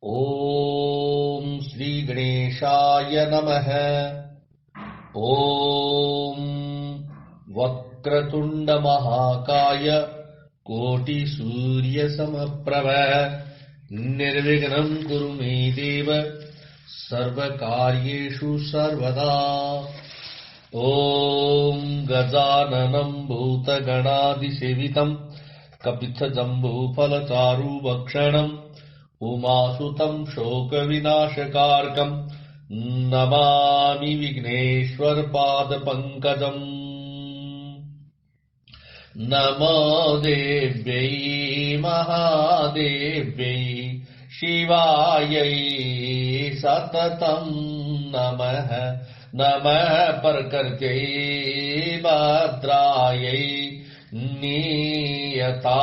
ओम श्री गणेशाय नमः। ओम वक्रतुंड महाकाय कोटि सूर्य समप्रभ निर्विघ्नं कुरु मे देव सर्वकार्येषु सर्वदा। ओम गजाननं भूतगणादिसेवितं कपित्थजम्बूफलचारुभक्षणम् उमासुतं शोकविनाशकारकं नमामि विघ्नेश्वरपादपङ्कजम्। नमो देव्यै महादेव्यै शिवायै सततं नमः। नमः प्रकृत्यै भद्रायै नियता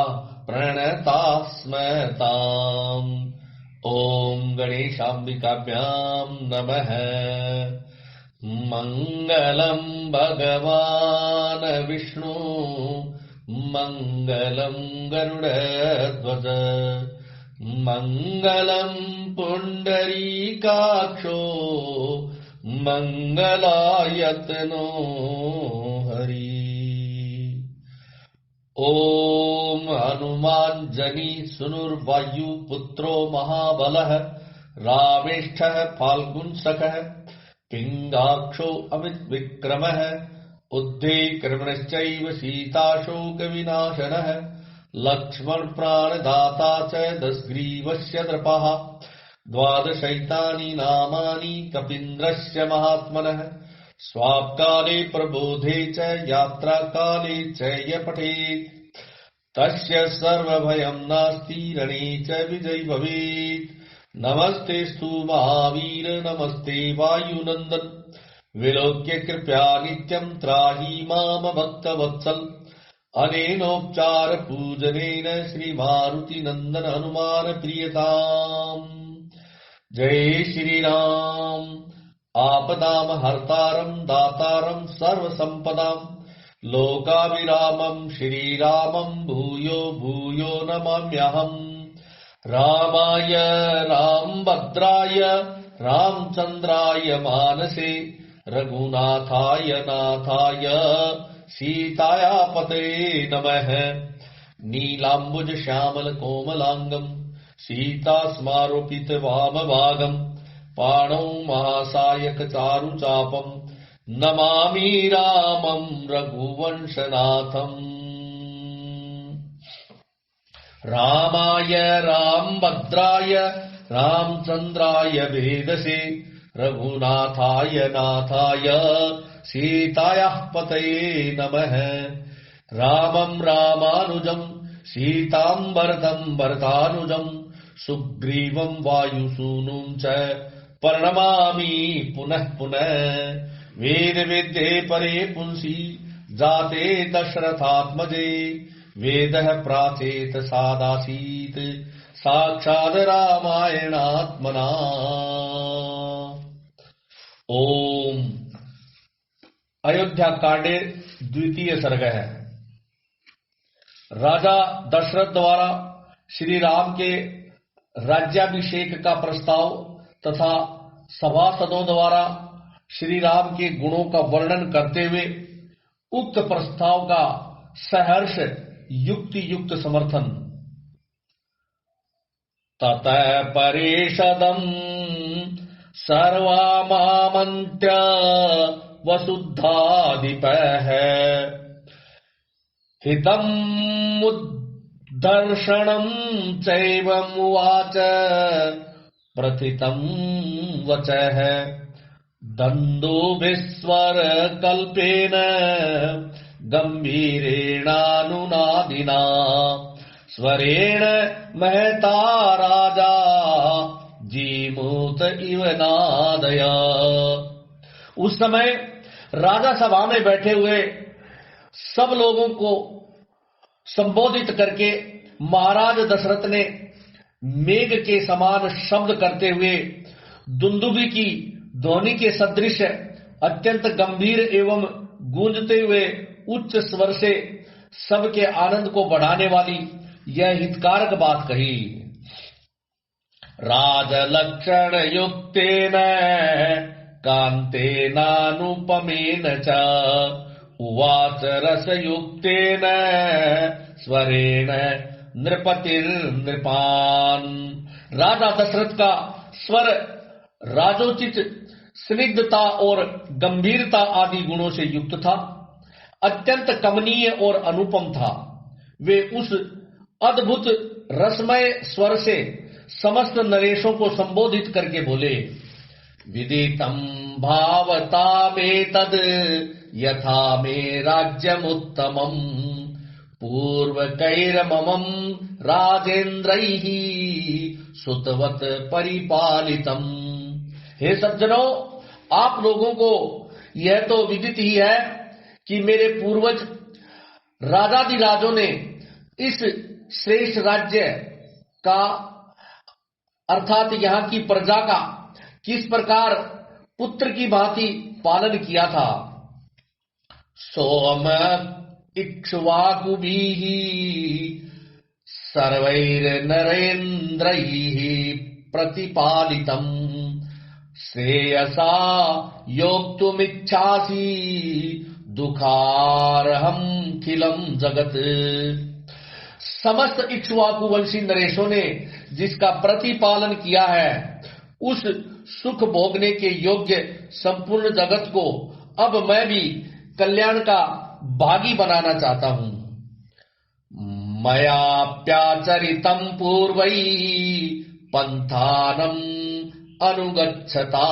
प्रणतास्मताम्। ओम गणेशाम्बिकाभ्यां नमः। मंगलं भगवान् विष्णु मंगलं गरुडध्वज मंगलं पुंडरीकाक्षो मंगलायतनो हरि। ओम हनुमान जनी सुनुर्वायु पुत्रो महाबलः रामेष्ठः फाल्गुनसखः पिंगाक्षो अमित विक्रमः उद्धे क्रमणश्चैव सीताशोक विनाशनः लक्ष्मण प्राणदाता च दशग्रीवस्य नृपः द्वादशैतानि नामानि कपीन्द्रस्य महात्मनः स्वापकाले प्रबोधे च यात्रा काले च य पठेत् तस्य सर्वभयं नास्ति रणे च विजयी भवेत्। नमस्तेस्तु महावीर नमस्ते वायुनंदन विलोक्य कृपया नित्यं त्राहि माम भक्तवत्सल। अनेनोपचार पूजनेन श्री मारुति नंदन हनुमान प्रियताम्। जय श्री राम। आपदाम हर्तारं दातारं सर्वसंपदां लोकाभिरामं श्रीरामं भूयो भूयो नमाम्यहम्। रामाय रामभद्राय रामचंद्राय मानसे रघुनाथाय नाथाय सीताया पतये नमः। नीलाम्बुज श्यामल कोमलांगं सीता स्मारोपित वामभागम् पाणौ महासायक चारुचापं नमामि रामं रघुवंशनाथम्। रामाय रामभद्राय रामचंद्राय वेदसे रघुनाथाय नाथाय सीतायाः पतये नमः। रामं रामानुजं सीतां भरतं भरतानुजं सुग्रीवं वायुसूनुं च प्रणमामि पुनः पुनः। वेद विद्ये परे पुंसी जाते दशरथात्मजे वेदः प्राचेत सादासीत् साक्षात् रामायणात्मना। ओम अयोध्या कांडे द्वितीय सर्ग है। राजा दशरथ द्वारा श्री राम के राज्याभिषेक का प्रस्ताव तथा सभासदों द्वारा श्री राम के गुणों का वर्णन करते हुए उक्त प्रस्ताव का सहर्ष युक्ति युक्त समर्थन। ततः परिषदं सर्वामामन्त्य वसुधाधिपः हितं दर्शनं चैवमुवाच प्रथितं वचः दन्दुभिस्वर कल्पेन गंभीरेणानुनादिना स्वरेण महता राजा जीमूत इव नादया। उस समय राजा सभा में बैठे हुए सब लोगों को संबोधित करके महाराज दशरथ ने मेघ के समान शब्द करते हुए दुंदुभी की ध्वनि के सदृश अत्यंत गंभीर एवं गूंजते हुए उच्च स्वर से सबके आनंद को बढ़ाने वाली यह हितकारक बात कही। राजलक्षण युक्तेन कान्तेनानुपमेन च उवाच रसयुक्तेन स्वरेण नृपतिर्नृपान्। राजा दशरथ का स्वर राजोचित, स्निग्धता और गंभीरता आदि गुणों से युक्त था, अत्यंत कमनीय और अनुपम था। वे उस अद्भुत रसमय स्वर से समस्त नरेशों को संबोधित करके बोले, विदितं भावतामेतद् यथा मे राज्यमुत्तमम् पूर्वकैर्ममं राजेन्द्रैः सुतवत परिपालितम्। हे सज्जनों, आप लोगों को यह तो विदित ही है कि मेरे पूर्वज राजाधिराजों ने इस श्रेष्ठ राज्य का अर्थात यहाँ की प्रजा का किस प्रकार पुत्र की भांति पालन किया था। सोम इक्ष्वाकुभिः सर्वैर्नरेन्द्रैः प्रतिपालितम् श्रेयसा योक्तुमिच्छासि दुखारहम खिलम जगत। समस्त इक्ष्वाकु वंशी नरेशों ने जिसका प्रतिपालन किया है, उस सुख भोगने के योग्य संपूर्ण जगत को अब मैं भी कल्याण का भागी बनाना चाहता हूँ। मयाप्याचरितं पूर्वैः पंथानम् अनुगच्छता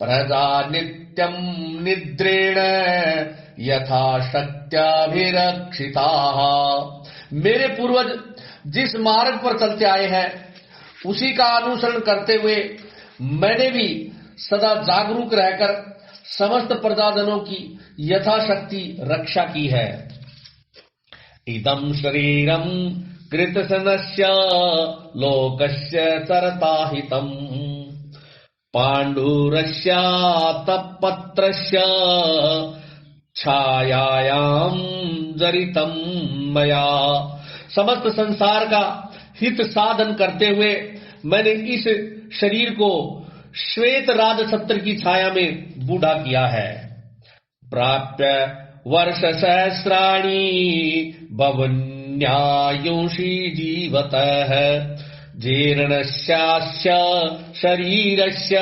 प्रजा नित्यं निद्रेण यथा शक्त्याभिरक्षिताः। मेरे पूर्वज जिस मार्ग पर चलते आए हैं, उसी का अनुसरण करते हुए मैंने भी सदा जागरूक रहकर समस्त प्रजाजनों की यथाशक्ति रक्षा की है। इदं शरीरं कृतसनस्य लोकस्य चरताहितम् पाण्डुरस्य तपत्रस्य छायायां जरितं मया। समस्त संसार का हित साधन करते हुए मैंने इस शरीर को श्वेत राजछत्र की छाया में बूढ़ा किया है। प्राप्य वर्ष सहस्राणि भवन्यायुषी जीवतः जीर्णस्यास्य शरीरस्य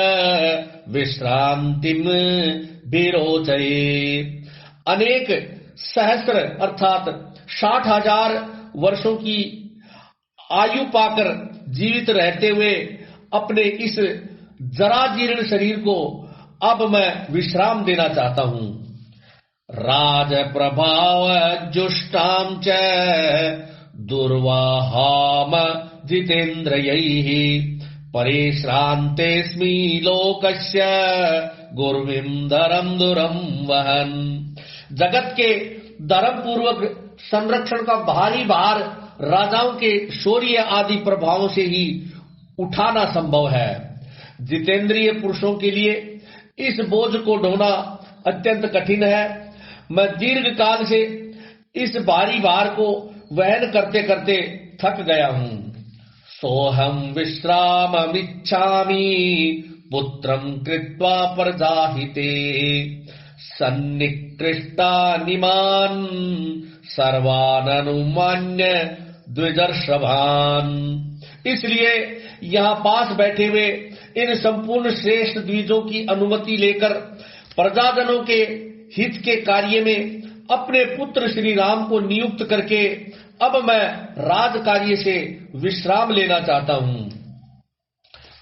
विश्रांतिम विरोचये। अनेक सहस्र अर्थात 60,000 वर्षों की आयु पाकर जीवित रहते हुए अपने इस जराजीर्ण शरीर को अब मैं विश्राम देना चाहता हूँ। राज प्रभाव जुष्टाम च दुर्वाहाम जितेन्द्रियैः परिश्रान्तेऽस्मि लोकस्य गुर्विंदरम दुरम वहन। जगत के धर्म पूर्वक संरक्षण का भारी भार राजाओं के शौर्य आदि प्रभावों से ही उठाना संभव है। जितेंद्रिय पुरुषों के लिए इस बोझ को ढोना अत्यंत कठिन है। मैं दीर्घ काल से इस भारी भार को वहन करते करते थक गया हूँ। सोहम विश्राममिच्छामि पुत्रं कृत्वा प्रजाहिते सन्निकृष्टानिमान् सर्वाननुमान्य द्विजर्षभान्। इसलिए यहाँ पास बैठे हुए इन संपूर्ण श्रेष्ठ द्विजों की अनुमति लेकर प्रजाजनों के हित के कार्य में अपने पुत्र श्री राम को नियुक्त करके अब मैं राज कार्य से विश्राम लेना चाहता हूँ।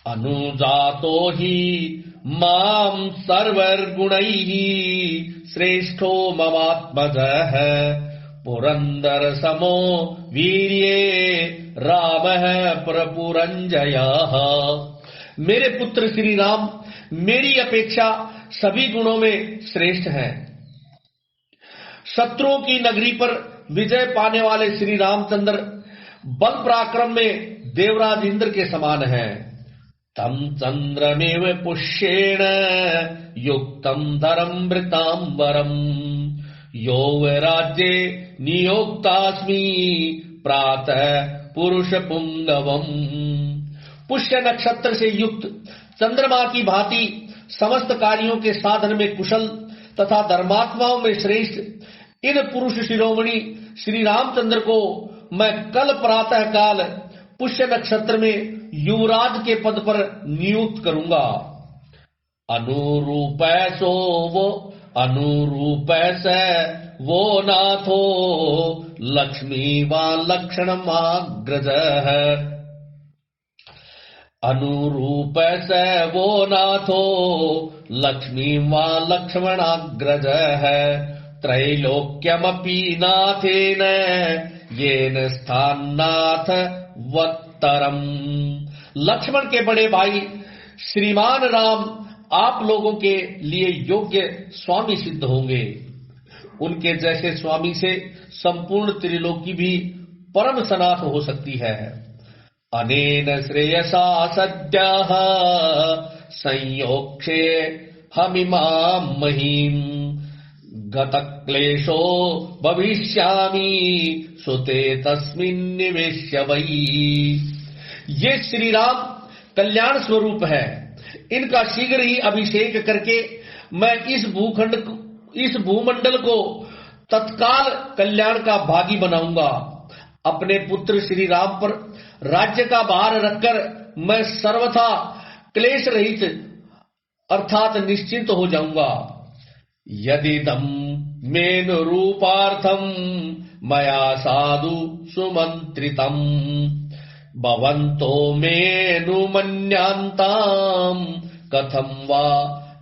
अनुजातो ही माम सर्वर्गुणैः श्रेष्ठो ममात्मजः पुरंदर समो वीर्ये रामः प्रपुरंजयः। मेरे पुत्र श्री राम मेरी अपेक्षा सभी गुणों में श्रेष्ठ हैं। शत्रुओं की नगरी पर विजय पाने वाले श्री रामचंद्र बल पराक्रम में देवराज इंद्र के समान हैं। तम चंद्रमेव पुष्येण युक्तम धरमृतांबरम यो राज्ये नियोक्तास्मि प्रातः पुरुष पुंगवम। पुष्य नक्षत्र से युक्त चंद्रमा की भांति समस्त कार्यों के साधन में कुशल तथा धर्मात्माओं में श्रेष्ठ इन पुरुष शिरोमणि श्री रामचंद्र को मैं कल प्रातः काल पुष्य नक्षत्र में युवराज के पद पर नियुक्त करूंगा। अनुरूप सो वो अनुरूप से वो नाथो लक्ष्मी व लक्षणमाग्रज है। अनुरूप से वो नाथो लक्ष्मी व लक्ष्मणाग्रज है। त्रैलोक्यमपि नाथेन येन स्थानाथ वत्तरम। लक्ष्मण के बड़े भाई श्रीमान राम आप लोगों के लिए योग्य स्वामी सिद्ध होंगे। उनके जैसे स्वामी से संपूर्ण त्रिलोकी भी परम सनाथ हो सकती है। अनेन श्रेयसा सद्यः संयोक्षे हमिमां महीम् गतक्लेशो भविष्यामि सुते तस्मिन् निवेश्य वै। ये श्री राम कल्याण स्वरूप है। इनका शीघ्र ही अभिषेक करके मैं इस भूमंडल को तत्काल कल्याण का भागी बनाऊंगा। अपने पुत्र श्री राम पर राज्य का भार रखकर मैं सर्वथा क्लेश रहित अर्थात निश्चिंत हो जाऊंगा। यदिदं मेनु रूपार्थम मया साधु सुमंत्रितम भवन्तो मेनु मन्यांताम कथम वा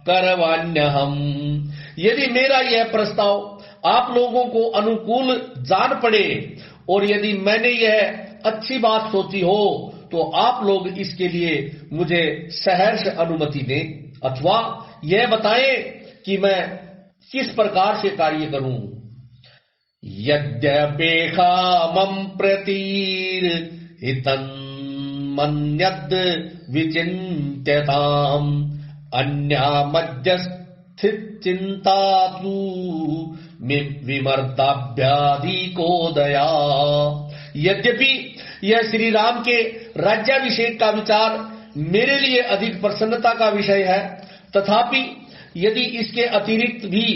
करवाण्यहम। यदि मेरा यह प्रस्ताव आप लोगों को अनुकूल जान पड़े और यदि मैंने यह अच्छी बात सोची हो तो आप लोग इसके लिए मुझे सहर्ष अनुमति दें अथवा यह बताएं कि मैं किस प्रकार से कार्य करूं। यद्यपेखा मम प्रतीर हितं मन्यद् विचिन्त्यताम् अन्या मध्यस्थित चिंतातु विमर्दाभ्याधिकोदया। यद्यपि यह श्री राम के राज्याभिषेक का विचार मेरे लिए अधिक प्रसन्नता का विषय है, तथापि यदि इसके अतिरिक्त भी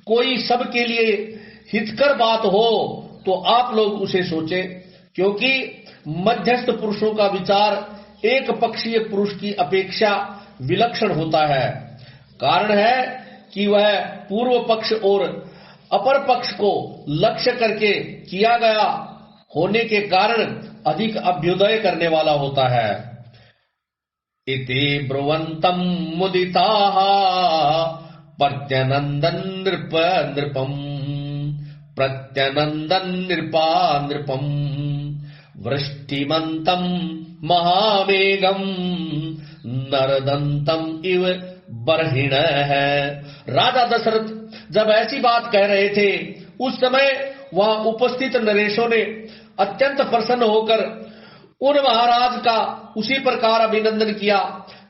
कोई सबके लिए हितकर बात हो तो आप लोग उसे सोचें, क्योंकि मध्यस्थ पुरुषों का विचार एक पक्षीय पुरुष की अपेक्षा विलक्षण होता है। कारण है कि वह पूर्व पक्ष और अपर पक्ष को लक्ष्य करके किया गया होने के कारण अधिक अभ्युदय करने वाला होता है। इति ब्रुवन्तं मुदिताः प्रत्यनन्दन् नृपम् प्रत्यनन्दन् नृपम् वृष्टिमन्तं महावेगम् नरदन्तं इव बर्हिणः। राजा दशरथ जब ऐसी बात कह रहे थे उस समय वहां उपस्थित नरेशों ने अत्यंत प्रसन्न होकर उन महाराज का उसी प्रकार अभिनंदन किया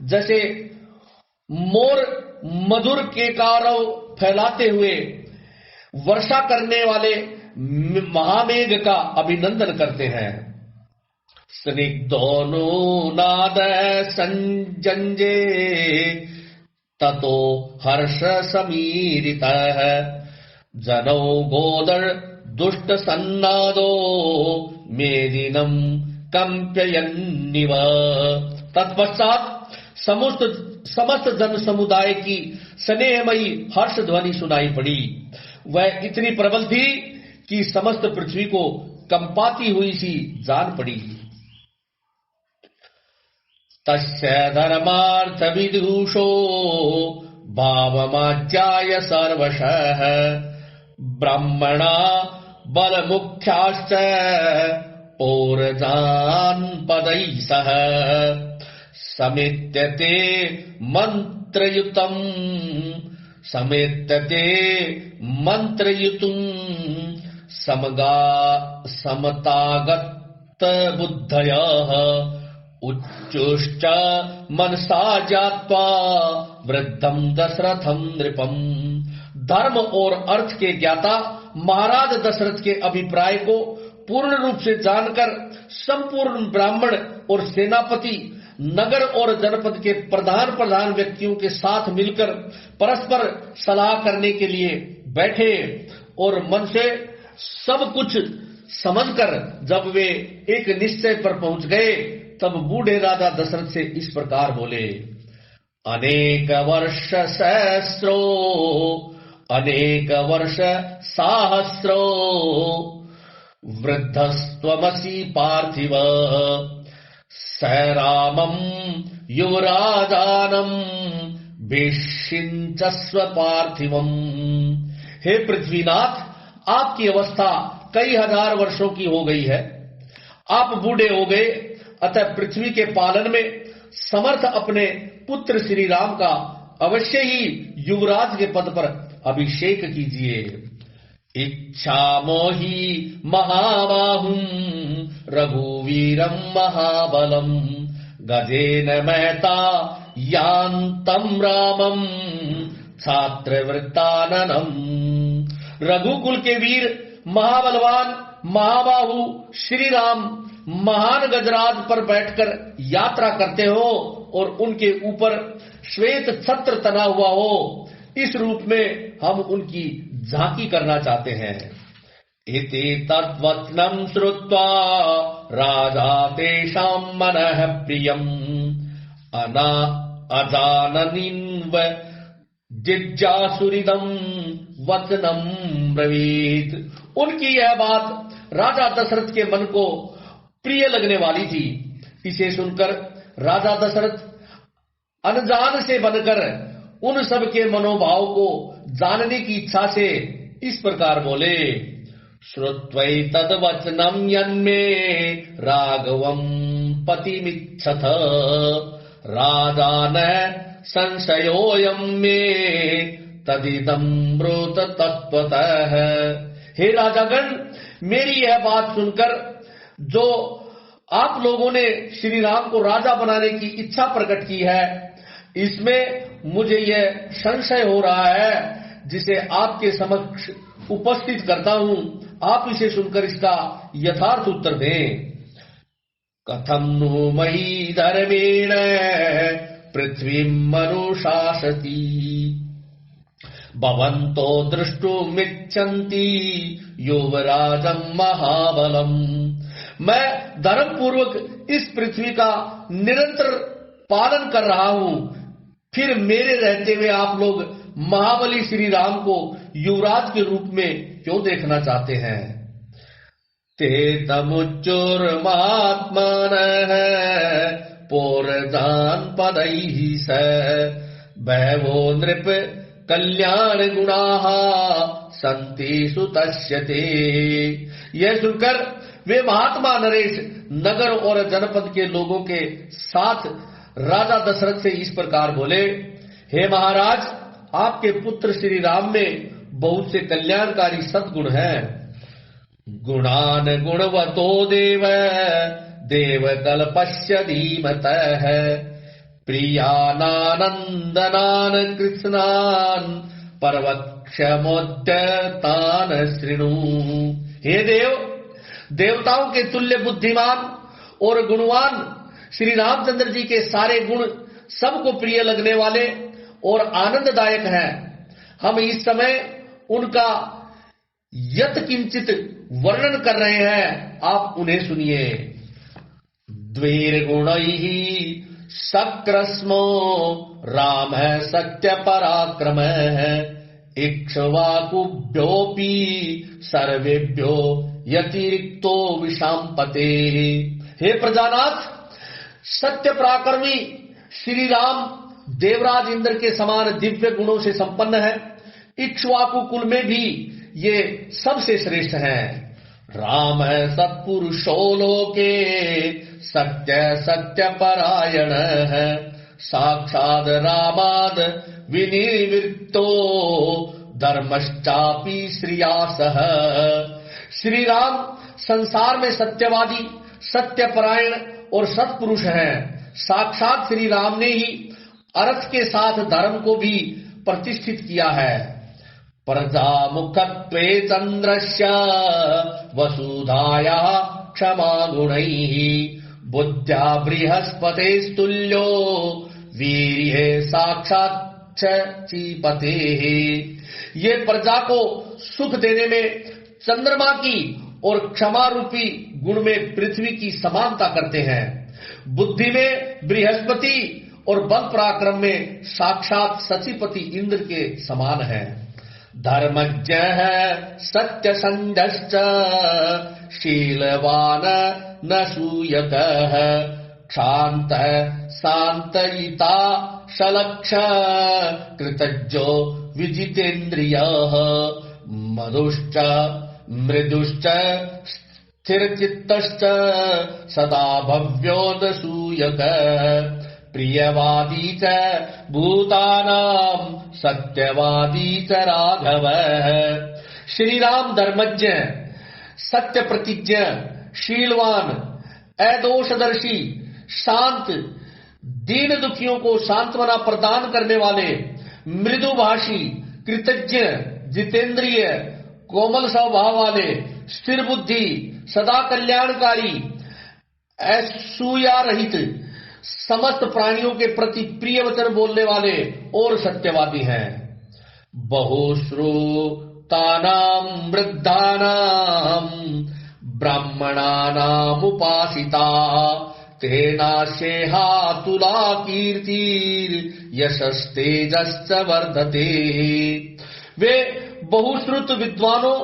जैसे मोर मधुर केकारव फैलाते हुए वर्षा करने वाले महामेघ का अभिनंदन करते हैं। स्निग्धोनु नाद संजंजे ततो हर्ष समीरितः जनो गोदर दुष्ट सन्नादो मेदिनम कंप्ययन्निव। तत्पश्चात समस्त जन समुदाय की स्नेहमयी हर्ष ध्वनि सुनाई पड़ी। वह इतनी प्रबल थी कि समस्त पृथ्वी को कंपाती हुई सी जान पड़ी। तस्य धर्मार्थ विदुषो भावमाज्याय सर्वशः ब्राह्मणा बलमुख्याश्च पौरजान् पदैः सह समेत्यते मंत्रयुतम् समतागत बुद्धयः उच्चुश्च मनसा जात्वा वृद्धं दशरथं नृपम्। धर्म और अर्थ के ज्ञाता महाराज दशरथ के अभिप्राय को पूर्ण रूप से जानकर संपूर्ण ब्राह्मण और सेनापति नगर और जनपद के प्रधान प्रधान व्यक्तियों के साथ मिलकर परस्पर सलाह करने के लिए बैठे और मन से सब कुछ समझकर जब वे एक निश्चय पर पहुंच गए तब बूढ़े राजा दशरथ से इस प्रकार बोले। अनेक वर्ष सहस्रो अनेक वर्ष सहस्रो वृद्धस्त्वमसि पार्थिव स रामं युवराजानं वेश्यिञ्चस्व पार्थिवम्। हे पृथ्वीनाथ, आपकी अवस्था कई हजार वर्षों की हो गई है। आप बूढ़े हो गए, अतः पृथ्वी के पालन में समर्थ अपने पुत्र श्री राम का अवश्य ही युवराज के पद पर अभिषेक कीजिए। इच्छामो हि महाबाहुं रघुवीरं महाबलम् गजेन महता यान्तं रामं छात्रवृत्ताननम्। रघुकुल के वीर महाबलवान महाबाहु श्री राम महान गजराज पर बैठकर यात्रा करते हो और उनके ऊपर श्वेत छत्र तना हुआ हो, इस रूप में हम उनकी झांकी करना चाहते हैं। इति तद्वचनं श्रुत्वा राजा तेषां मनः प्रियम् अजानन्व जिज्ञासुरिदं वचनं ब्रवीत। उनकी यह बात राजा दशरथ के मन को प्रिय लगने वाली थी। इसे सुनकर राजा दशरथ अनजान से बनकर उन सब के मनोभाव को जानने की इच्छा से इस प्रकार बोले। श्रुत्वैतद्वचनं यन्मे राघवं पतिमिच्छथ राजान संशयोऽयं मे तदिदं ब्रूत तत्त्वतः। हे राजागण, मेरी यह बात सुनकर जो आप लोगों ने श्री राम को राजा बनाने की इच्छा प्रकट की है, इसमें मुझे यह संशय हो रहा है, जिसे आपके समक्ष उपस्थित करता हूं। आप इसे सुनकर इसका यथार्थ उत्तर दें। कथं नु मयि धर्मेण पृथ्वीं मनुशासति भवन्तो द्रष्टुमिच्छन्ति युवराजं महाबलम्। मैं धर्म पूर्वक इस पृथ्वी का निरंतर पालन कर रहा हूं, फिर मेरे रहते हुए आप लोग महाबली श्री राम को युवराज के रूप में क्यों देखना चाहते हैं। ते तमुच्चुर महात्मनः पोरजान पदैः स भैवो नृप कल्याण गुणाः सन्ति सुतस्य ते। यह सुनकर वे महात्मा नरेश नगर और जनपद के लोगों के साथ राजा दशरथ से इस प्रकार बोले। हे महाराज, आपके पुत्र श्री राम में बहुत से कल्याणकारी सद्गुण हैं। गुणान गुणवतो देव देव कल्पस्य धीमतः प्रियानानंदनान कृष्णान परवक्षमोद्यतान शृणु। हे देव, देवताओं के तुल्य बुद्धिमान और गुणवान श्री रामचंद्र जी के सारे गुण सबको प्रिय लगने वाले और आनंददायक हैं। हम इस समय उनका यत किंचित वर्णन कर रहे हैं, आप उन्हें सुनिए। द्वैर्गुणैः सक्रस्मो राम सत्य पराक्रम इक्ष्वाकुभ्योऽपि सर्वेभ्यो यतिरिक्तो विशांपते। हे प्रजानाथ, सत्य पराक्रमी श्री राम देवराज इंद्र के समान दिव्य गुणों से संपन्न है। इक्ष्वाकु कुल में भी ये सबसे श्रेष्ठ हैं। राम सत्पुरुषो लोके सत्य सत्य परायण है साक्षाद रामाद विनिवृत्तो धर्मश्चापि श्रियासः। श्री राम संसार में सत्यवादी, सत्यपरायण और सत्पुरुष हैं। साक्षात श्री राम ने ही अर्थ के साथ धर्म को भी प्रतिष्ठित किया है। प्रजामुखत्वे चंद्रस्य वसुधायाः क्षमा गुणैः बुद्ध्या बृहस्पतेस्तुल्यो वीर्ये साक्षात् चीपते। ये प्रजा को सुख देने में चंद्रमा की और क्षमा रूपी गुण में पृथ्वी की समानता करते हैं। बुद्धि में बृहस्पति और बल पराक्रम में साक्षात सचीपति इंद्र के समान है। धर्मज्ञ सत्य संधश्च शीलवान न सूयतः क्षांत शांतयिता शलक्ष कृतज्ञो विजितेन्द्रियः मधुश्च मृदुश्च स्थिरचित्तश्च सदा भव्यो न सूयकः प्रियवादी च भूतानां सत्यवादी च राघवः। श्री राम धर्मज्ञ, सत्य प्रतिज्ञ, शीलवान, अदोषदर्शी, शांत, दीन दुखियों को सांत्वना प्रदान करने वाले, मृदुभाषी, कृतज्ञ, जितेंद्रिय, कोमल स्वभाव वाले, स्थिर बुद्धि, सदा कल्याणकारी, असूया रहित, समस्त प्राणियों के प्रति प्रिय वचन बोलने वाले और सत्यवादी हैं। बहुश्रुतानां वृद्धानां ब्राह्मणानां उपासिता तेनास्येहा तुला कीर्तिर् यशस्तेजश्च वर्धते। वे बहुश्रुत विद्वानों,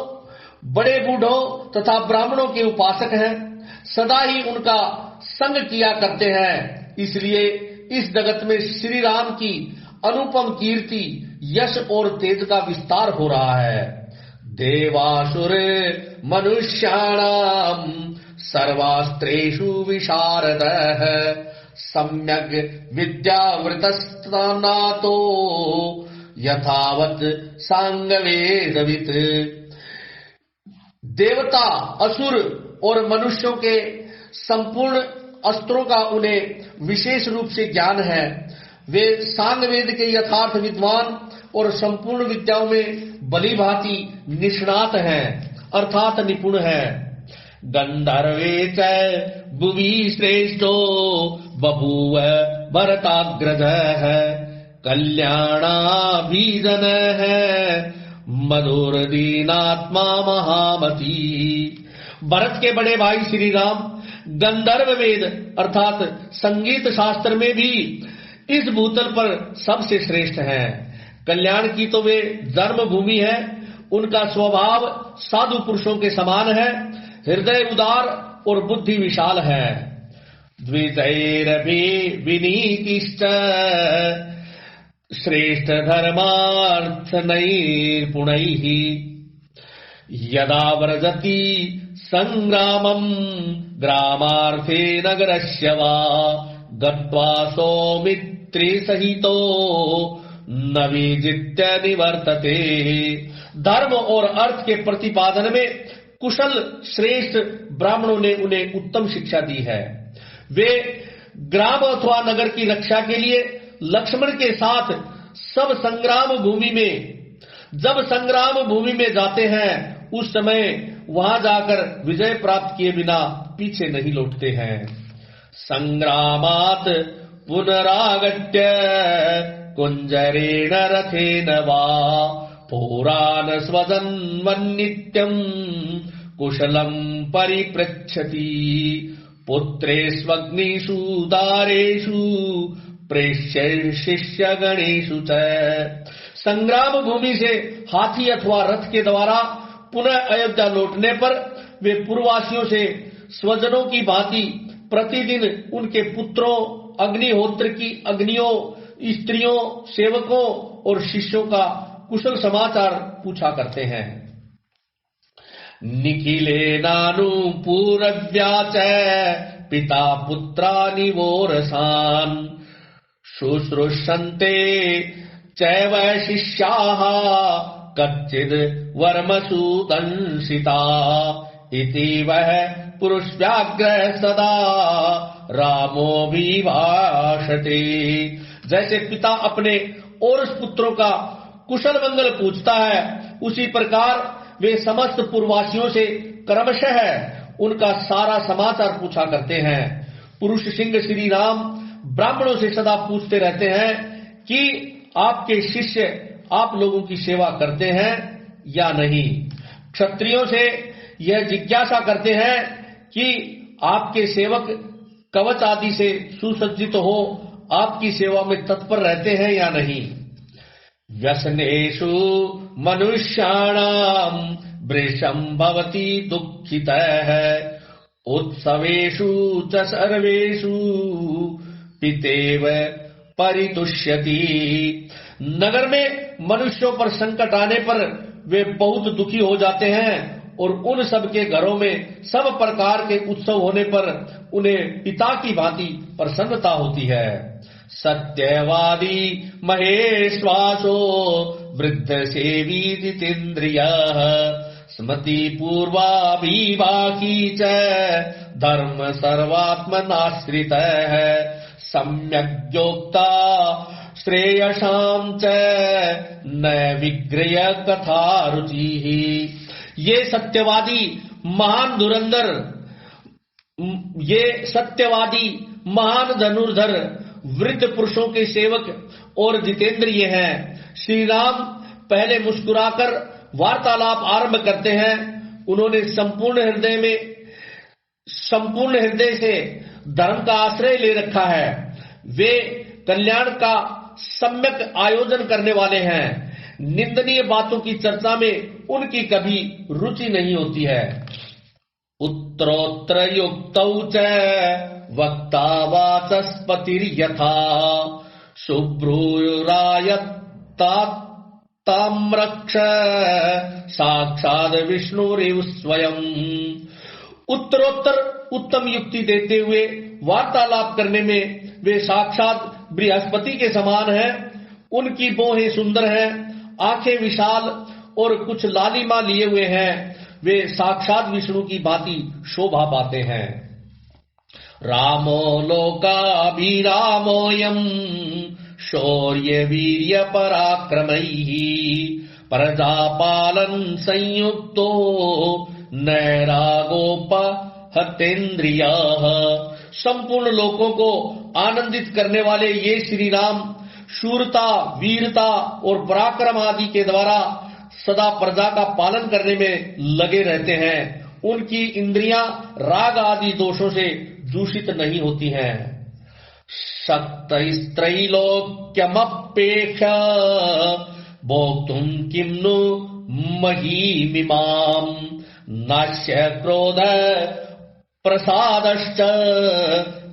बड़े बूढ़ों तथा ब्राह्मणों के उपासक हैं, सदा ही उनका संग किया करते हैं। इसलिए इस जगत में श्री राम की अनुपम कीर्ति, यश और तेज का विस्तार हो रहा है। देवासुर मनुष्याणाम सर्वास्त्रेषु विशारदः सम्यग् विद्यावृतस्नातो यथावत् सांगवेदवित्। देवता, असुर और मनुष्यों के संपूर्ण अस्त्रों का उन्हें विशेष रूप से ज्ञान है। वे सांगवेद के यथार्थ विद्वान और संपूर्ण विद्याओं में भली भांति निष्णात हैं, अर्थात निपुण हैं। गंधर्वे च भुवि श्रेष्ठो बभूव भरताग्रजः कल्याणाभिजनः मधुरदीनात्मा महामती। भरत के बड़े भाई श्री राम गंधर्व वेद अर्थात संगीत शास्त्र में भी इस भूतल पर सबसे श्रेष्ठ हैं। कल्याण की तो वे जन्मभूमि है। उनका स्वभाव साधु पुरुषों के समान है, हृदय उदार और बुद्धि विशाल है। द्विजैरपि विनीतिश्च श्रेष्ठ धर्मार्थ नैर्पुणैः यदा व्रजति संग्रामं ग्रामार्थे नगरस्य वा गत्वा सौमित्रे सहितो न विजित्य निवर्तते। धर्म और अर्थ के प्रतिपादन में कुशल श्रेष्ठ ब्राह्मणों ने उन्हें उत्तम शिक्षा दी है। वे ग्राम अथवा नगर की रक्षा के लिए लक्ष्मण के साथ जब संग्राम भूमि में जाते हैं उस समय वहां जाकर विजय प्राप्त किए बिना पीछे नहीं लौटते हैं। संग्रामात् पुनरागत्य कुंजरेण रथेन वा पुराण स्वजन्वन्नित्यम् कुशलम परिपृच्छति पुत्रेष्वग्निषु दारेषु प्रेष्य शिष्य गणेशु च। संग्राम भूमि से हाथी अथवा रथ के द्वारा पुनः अयोध्या लौटने पर वे पूर्ववासियों से स्वजनों की भांति प्रतिदिन उनके पुत्रों, अग्निहोत्र की अग्नियों, स्त्रियों, सेवकों और शिष्यों का कुशल समाचार पूछा करते हैं। निखिलेनानुपूरव्या च पिता पुत्रानि वोरसान् शुश्रूषन्ते चैव शिष्याः कच्चिद् वर्मसुदंसिता इति वह पुरुषव्याघ्र सदा रामोऽभिभाषते। जैसे पिता अपने और पुत्रों का कुशल मंगल पूछता है, उसी प्रकार वे समस्त पूर्ववासियों से क्रमशः उनका सारा समाचार पूछा करते हैं। पुरुष सिंह श्री राम ब्राह्मणों से सदा पूछते रहते हैं कि आपके शिष्य आप लोगों की सेवा करते हैं या नहीं। क्षत्रियों से यह जिज्ञासा करते हैं कि आपके सेवक कवच आदि से सुसज्जित हो आपकी सेवा में तत्पर रहते हैं या नहीं। व्यसनेषु मनुष्याणाम वृषं भवति दुःखितः उत्सवेषु च सर्वेषु पितेव परितुष्यति। नगर में मनुष्यों पर संकट आने पर वे बहुत दुखी हो जाते हैं और उन सब के घरों में सब प्रकार के उत्सव होने पर उन्हें पिता की भांति प्रसन्नता होती है। सत्यवादी महेश्वासो वृद्ध सेवी जितेन्द्रियः स्मृति पूर्वाभिवाकी च धर्म सर्वात्मनाश्रितः सम्यग्योक्ता श्रेयसां च न विग्रह कथा रुचिः। ये सत्यवादी महान धुरंधर, ये सत्यवादी महान धनुर्धर वृद्ध पुरुषों के सेवक और जितेंद्रिय हैं। श्री राम पहले मुस्कुराकर वार्तालाप आरंभ करते हैं। उन्होंने संपूर्ण हृदय से धर्म का आश्रय ले रखा है। वे कल्याण का सम्यक आयोजन करने वाले हैं। निंदनीय बातों की चर्चा में उनकी कभी रुचि नहीं होती है। उत्तरोत्तर युक्तौ च वक्ता वाचस्पतिर्यथा शुभ्रूरायत्ताम्रक्ष साक्षात् विष्णुरेव स्वयं। उत्तरोत्तर उत्तम युक्ति देते हुए वार्तालाप करने में वे साक्षात बृहस्पति के समान हैं। उनकी भौहें सुंदर हैं, आंखें विशाल और कुछ लालिमा लिए हुए हैं। वे साक्षात विष्णु की भांति शोभा पाते हैं। रामो लोकाभिरामोऽयं शौर्य वीर्य पराक्रमैः प्रजापालन संयुक्तो नैरागोपहतेन्द्रियः। संपूर्ण लोकों को आनंदित करने वाले ये श्री राम शूरता, वीरता और पराक्रम आदि के द्वारा सदा प्रजा का पालन करने में लगे रहते हैं। उनकी इंद्रियां राग आदि दोषों से दूषित नहीं होती हैं। शक्तैस्त्रैलोक्यमपेक्ष्य भोक्तुं किं नु महीमिमाम् नास्य क्रोध प्रसादश्च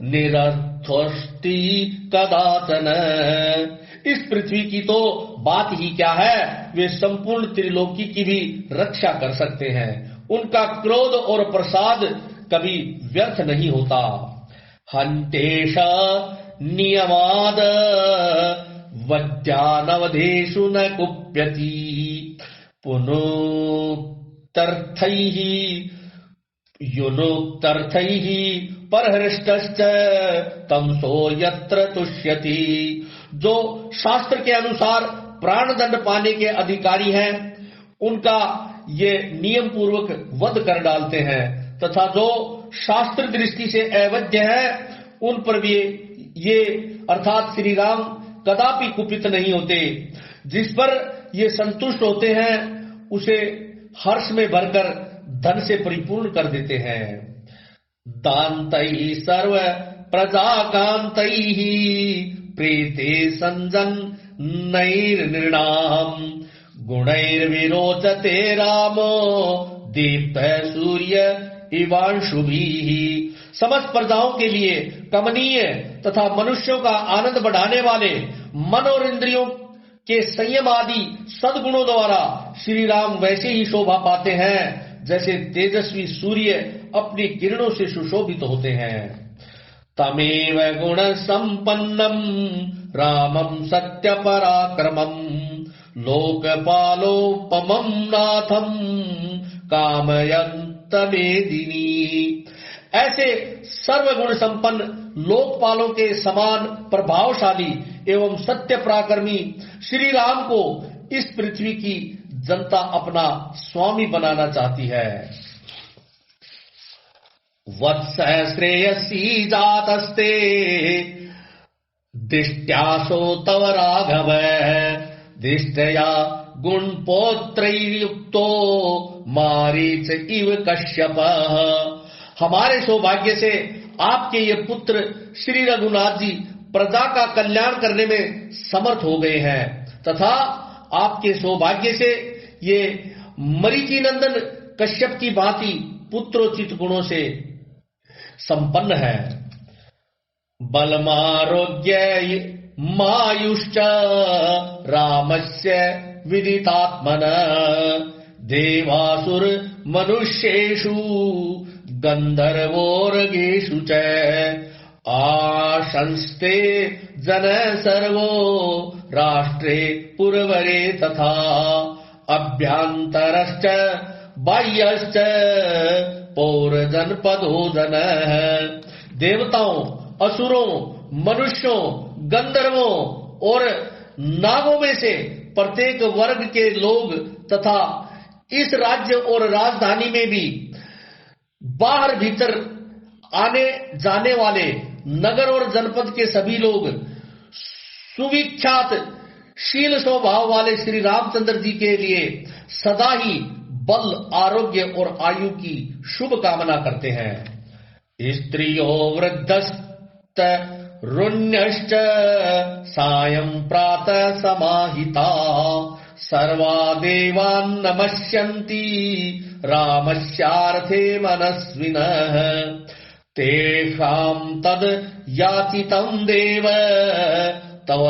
निरर्थोस्ति कदाचन। इस पृथ्वी की तो बात ही क्या है, वे संपूर्ण त्रिलोकी की भी रक्षा कर सकते हैं। उनका क्रोध और प्रसाद कभी व्यर्थ नहीं होता। हंतेश नियमाद वद्यानवधेषु न कुप्यति पुनोक्तर्थैः युनोक्तर्थैः परहृष्टश्च तमसो यत्र तुष्यति। जो शास्त्र के अनुसार प्राणदंड पाने के अधिकारी हैं उनका ये नियम पूर्वक वध कर डालते हैं, तथा जो शास्त्र दृष्टि से अवैध है उन पर भी ये अर्थात श्री राम कदापि कुपित नहीं होते। जिस पर ये संतुष्ट होते हैं उसे हर्ष में भरकर धन से परिपूर्ण कर देते हैं। दान्तैः सर्व प्रजाकान्तैः प्रीते संजन्नैर्नृणाम् गुणैर्विरोचते रामो दीप्त सूर्य इवांशुभिः। समस्त प्रजाओं के लिए कमनीय तथा मनुष्यों का आनंद बढ़ाने वाले मन और इंद्रियों के संयम आदि सद्गुणों द्वारा श्री राम वैसे ही शोभा पाते हैं जैसे तेजस्वी सूर्य अपनी किरणों से सुशोभित होते हैं। तमेव गुण संपन्नम रामम सत्य पराक्रमम लोकपालोपमं नाथम कामयन्त मेदिनी। ऐसे सर्वगुण संपन्न लोकपालों के समान प्रभावशाली एवं सत्य पराक्रमी श्री राम को इस पृथ्वी की जनता अपना स्वामी बनाना चाहती है। वत्स श्रेयसी जातस्ते दिष्ट्यासो तव राघव दिष्टया गुणपोत्रैर्युक्तो मारीच इव कश्यप। हमारे सौभाग्य से आपके ये पुत्र श्री रघुनाथ जी प्रजा का कल्याण करने में समर्थ हो गए हैं तथा आपके सौभाग्य से ये मरीचि नंदन कश्यप की भांति पुत्रोचित गुणों से संपन्न है। बलमारोग्य मायुश्च रामस्य विदितात्मन देवासुर मनुष्येषु गंधर्वोर्गेषु च आशंस्ते जन सर्वो राष्ट्रे पुरवरे तथा अभ्यंतरश्च बाह्यश्च पौरजनपदो जन। देवताओं, असुरों, मनुष्यों, गंधर्वों और नागों में से प्रत्येक वर्ग के लोग तथा इस राज्य और राजधानी में भी बाहर भीतर आने जाने वाले नगर और जनपद के सभी लोग सुविख्यात शील स्वभाव वाले श्री रामचंद्र जी के लिए सदा ही बल, आरोग्य और आयु की शुभ कामना करते हैं। स्त्रियो वृद्धस्त रुण्यश्च सायं प्रातः समाहिता सर्वा देवान् नमस्यन्ति रामस्यार्थे मनस्विनः तेषां तद् याचितं देव तव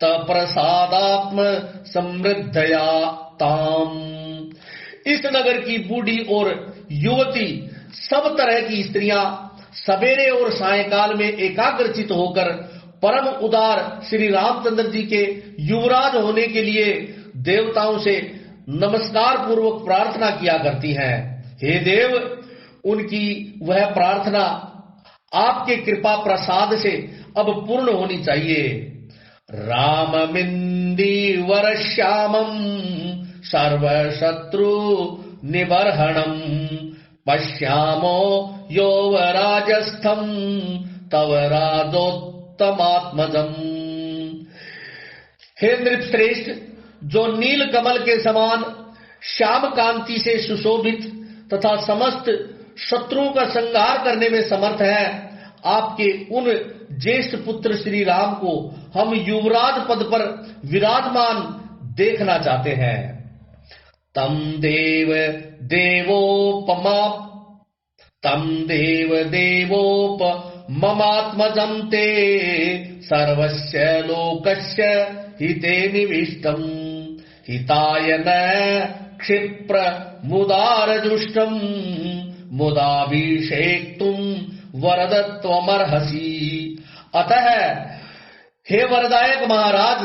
प्रसादात्म समृद्धया ताम। इस नगर की बूढ़ी और युवती सब तरह की स्त्रियां सवेरे और सायंकाल में एकाग्रचित होकर परम उदार श्री रामचंद्र जी के युवराज होने के लिए देवताओं से नमस्कार पूर्वक प्रार्थना किया करती हैं। हे देव, उनकी वह प्रार्थना आपके कृपा प्रसाद से अब पूर्ण होनी चाहिए। राममिंदी वरश्यामं सर्वशत्रु निबर्हणं पश्यामो यौवराजस्थं तव राजोत्तमात्मजम्। हे नृपश्रेष्ठ, जो नील कमल के समान श्याम कांति से सुशोभित तथा समस्त शत्रुओं का संहार करने में समर्थ है, आपके उन ज्येष्ठ पुत्र श्री राम को हम युवराज पद पर विराजमान देखना चाहते हैं। तम देव देवोपममात्मजं ते सर्वस्य लोकस्य हिते निविष्टं हिताय न क्षिप्र मुदारजुष्टं मुदाभिषेक्तुं वरदत्वमर्हसि। अतः हे वरदायक महाराज,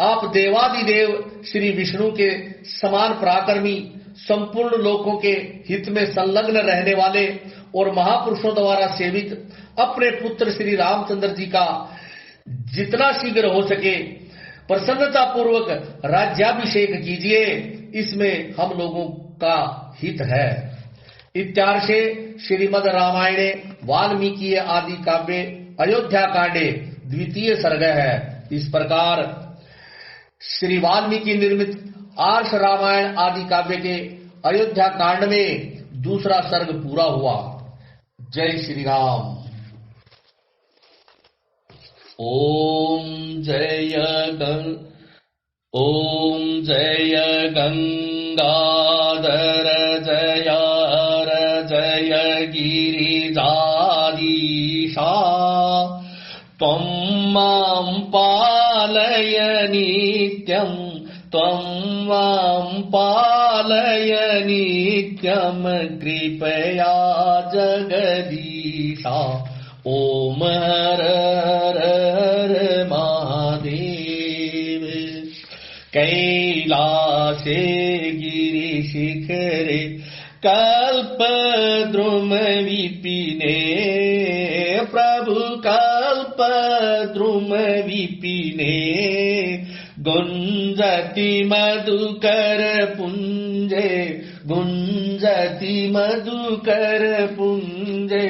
आप देवादिदेव श्री विष्णु के समान पराक्रमी, संपूर्ण लोकों के हित में संलग्न रहने वाले और महापुरुषों द्वारा सेवित अपने पुत्र श्री रामचंद्र जी का जितना शीघ्र हो सके प्रसन्नता पूर्वक राज्याभिषेक कीजिए, इसमें हम लोगों का हित है। इत्यार्षे श्रीमद् रामायणे वाल्मीकि आदि काव्ये अयोध्या कांडे द्वितीय सर्ग है। इस प्रकार श्री वाल्मीकि निर्मित आर्ष रामायण आदि काव्य के अयोध्या कांड में दूसरा सर्ग पूरा हुआ। जय श्री राम। ओम जय गंगाधर जय जय गिरिजाधीशा त्वं मां पालय नित्यं त्वं मां पालय नित्यं कृपया जगदीशा। ओम हर हर महादेव। कैलासे गिरिशिखरे कल्पद्रुम विपिने प्रभु कल्पद्रुम विपिने गुंजति मधुकर पुंजे गुंजति मधुकर पुंजे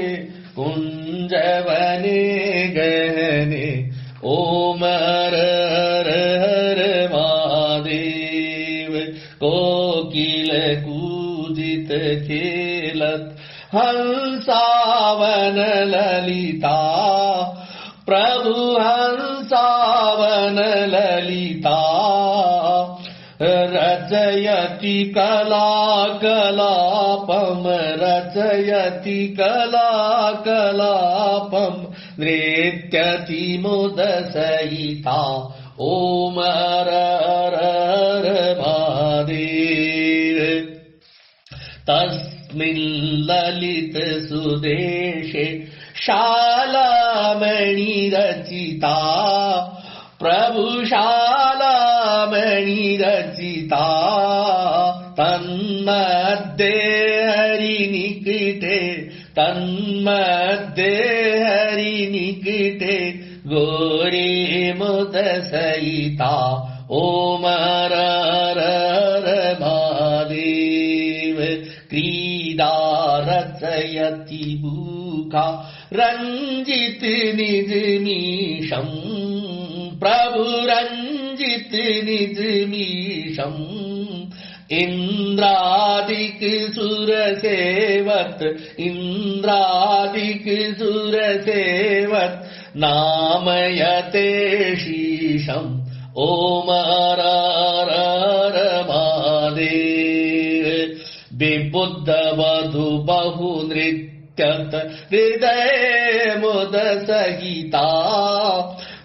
कुंजवने गहने ओम हर हर हर महादेव। कोकिल कूजित खेलत हंसावन ललिता प्रभु हंसावन ललिता रचयति कला कलापम रचयति कला कलापम नृत्यति मुद सहिता ओम हर हर हर महादेव। तस्मिन् ललित सुदेशे शालामणि रचिता प्रभु शालामणि रचिता तन्मध्ये हरि निकटे तन्मध्ये हरि निकटे गौरी मुद सहिता ओम हर हर हर महादेव। क्रीडा रचयति भूखा रंजित निजमीशं प्रभु रंजित निजमीशं इंद्रादिक सुर सेवत इंद्रादिक सुर सेवत नामयते शीशम् ओम हर हर हर महादेव। विबुद्ध वधु बहु नृत्यत हृदय मुद सहिता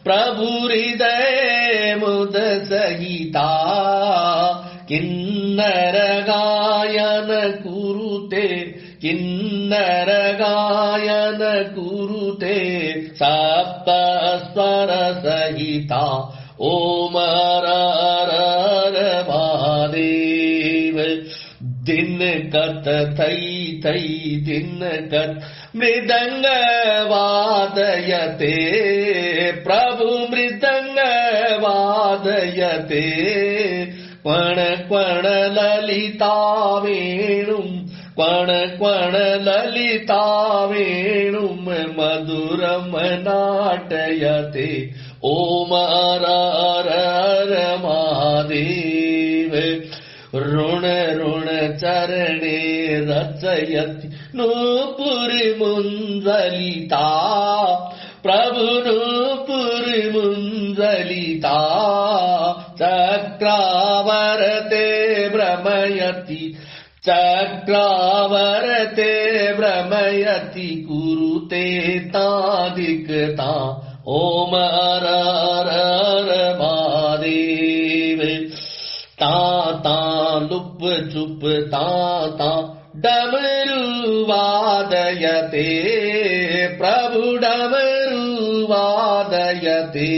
प्रभु हृदय मुद सहिता किन्नर गायन कुरुते किन्नर गायन कुरुते सप्त स्वर सहिता ओम हर हर हर महादेव। दिन कत थई थई दिन कत मृदंग वादयते प्रभु मृदंग वादयते क्वण क्वण ललिता वेणुं क्वण क्वण ललिता वेणुं मधुरम नाटयते ओम हर हर हर महादेव। ऋण ऋण चरणे रचयति नूपुर मुंजलिता प्रभु नूपुर मुंजलिता चक्रावरते भ्रमयति चक्रावरते भ्रमयति कुरुते तादिकता ओम हर हर हर महादेव। ता ता लुप चुप ता ता डमरू वादयते प्रभु डमरू वादयते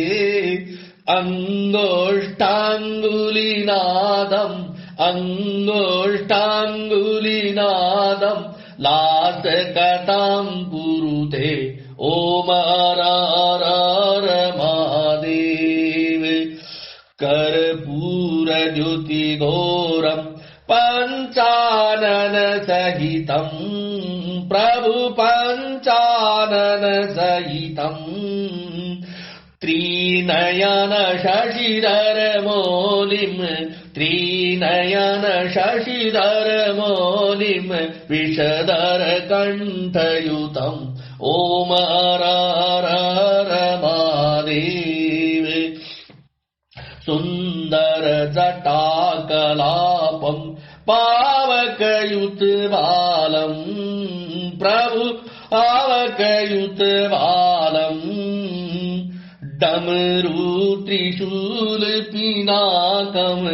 अंगोष्ठांगुलिनादम् अंगोष्ठांगुलिनादम् लासकतां कुरुते ओम हर हर हर महादेव। कर्पूर ज्योति घोरम् पंचानन सहितम् प्रभु पंचानन सहितम् त्रिनयन शशिधर मौलिम् त्रिनयन शशिधर मौलिम् विषधर कण्ठयुतम् ओम हर हर हर महादेव। सुंदर जटाकलापम् पावकयुत बालम् प्रभु पावकयुत बालम् डमरू त्रिशूल पिनाकम्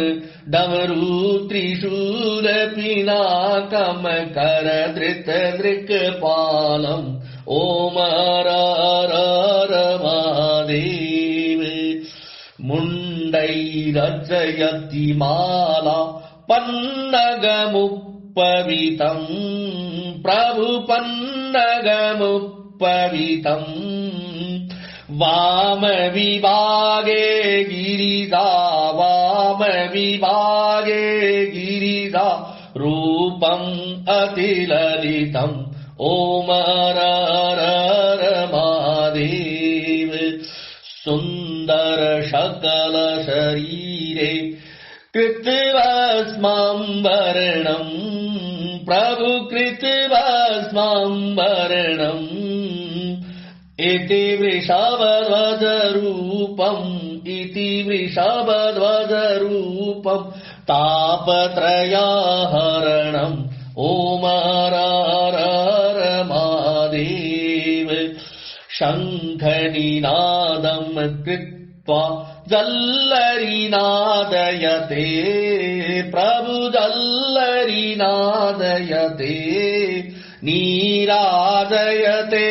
डमरू त्रिशूल पिनाकम् करधृत नृकपालम् ओम हर हर हर महादेव। मुण्डैरचयति माला पन्नगमुपवितम् प्रभु पन्नगमुपवितम् वाम विभागे गिरिजा वाम विभागे गिरिजा रूप रूपम् अतिललितम् ओम हर हर महादेव सुन्दर शकल शरीरे कृत्वास्माम्बरणम् प्रभु कृत्वास्माम्बरणम् इति वृषभध्वजरूपम् तापत्रयाहरणम् ओम हर हर महादेव शङ्खनिनादम् कृत्वा जल्लरिनादयते प्रभु जल्लरिनादयते नीराजयते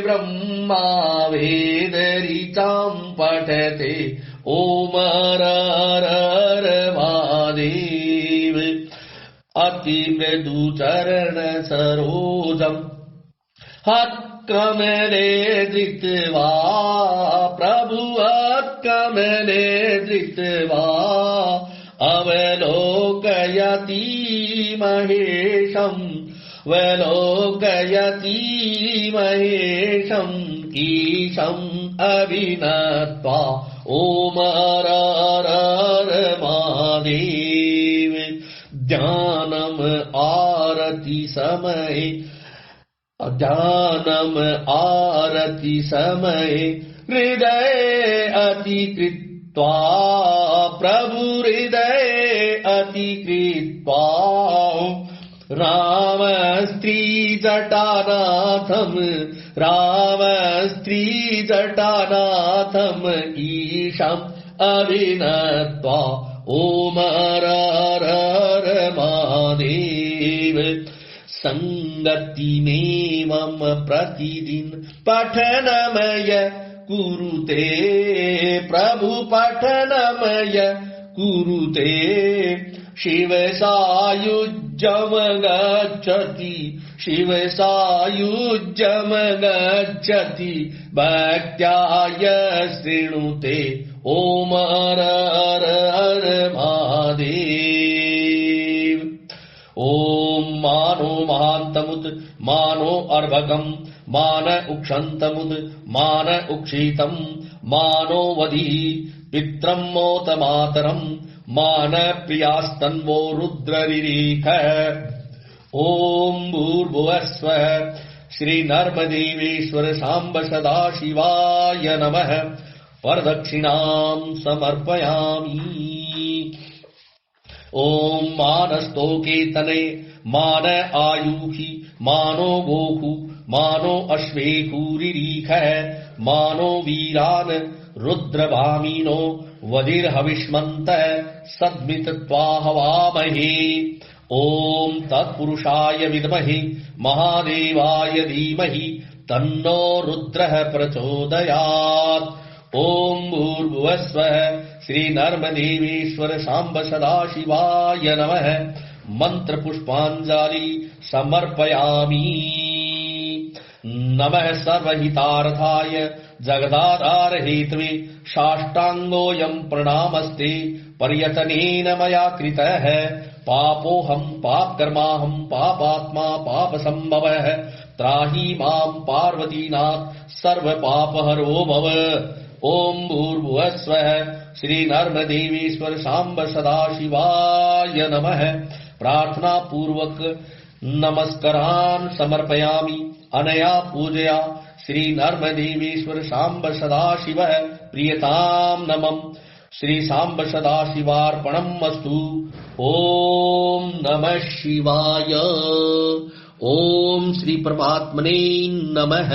ब्रह्मा वेदऋचाम् पठते ओम हर हर महादेव अतिमृदुचरण सरोजम् हत्कमले धृत्वा प्रभु हत्कमले धृत्वा अवलोकयति महेशम् ईशम् अभिनत्वा ओम हर हर महादेव ध्यानम् आरति समये हृदय अतिकृत्वा प्रभु हृदय अतिकृत्वा राम स्त्री जटानाथम् ईशम् अभिनत्वा ओम हर हर महादेव संगतिमेवं प्रतिदिन पठनमय कुरुते प्रभु पठनमय कुरुते शिव सायुज्यम गच्छति भक्त्याय शृणुते ओम हर हर महादेव ओम मानो महान्तमुत मानो अर्भकम् मान उक्षन्तमुत मान उक्षितम् मानो वधी पित्रम् मोत मातरम् मान प्रियास्तन्वो रुद्ररिरीख ओम भूर्भुवस्वः श्री नर्मदेवेश्वर सांब सदाशिवाय नमः वरदक्षिणाम् समर्पयामि ओम मानस्तोकेतने मान आयुहि मानो गोहु मानो अश्वेहूरिरीख मानो वीरान रुद्रभामिनो वधिर्हविष्मन्त सद्मित्वा हवामहे ओम तत्पुरुषाय विद्महे महादेवाय धीमहि तन्नो रुद्रः प्रचोदयात् ओम भूर्भुवस्वः श्री नर्मदेवेश्वर सांब सदाशिवाय नमः मंत्र पुष्पांजलि समर्पयामि नमः सर्वहितार्थाय जगदाधार हेतवे साष्टांगोऽयं प्रणामस्ते पर्यतनेन मया कृतः पापोऽहं पापकर्माहं पापात्मा पापसम्भवः त्राहि मां पार्वतीनाथ सर्वपापहरो भव ओम भूर्भुवस्वः श्री नर्मदेवेश्वर सांब सदाशिवाय नमः प्रार्थना पूर्वक नमस्कारान् समर्पयामि अनया पूजया श्री नर्मदेवेश्वर सांब सदाशिवः प्रियतां नमः श्री सांब सदाशिवार्पणम् अस्तु ओम नमः शिवाय ओम श्री परमात्मने नमः।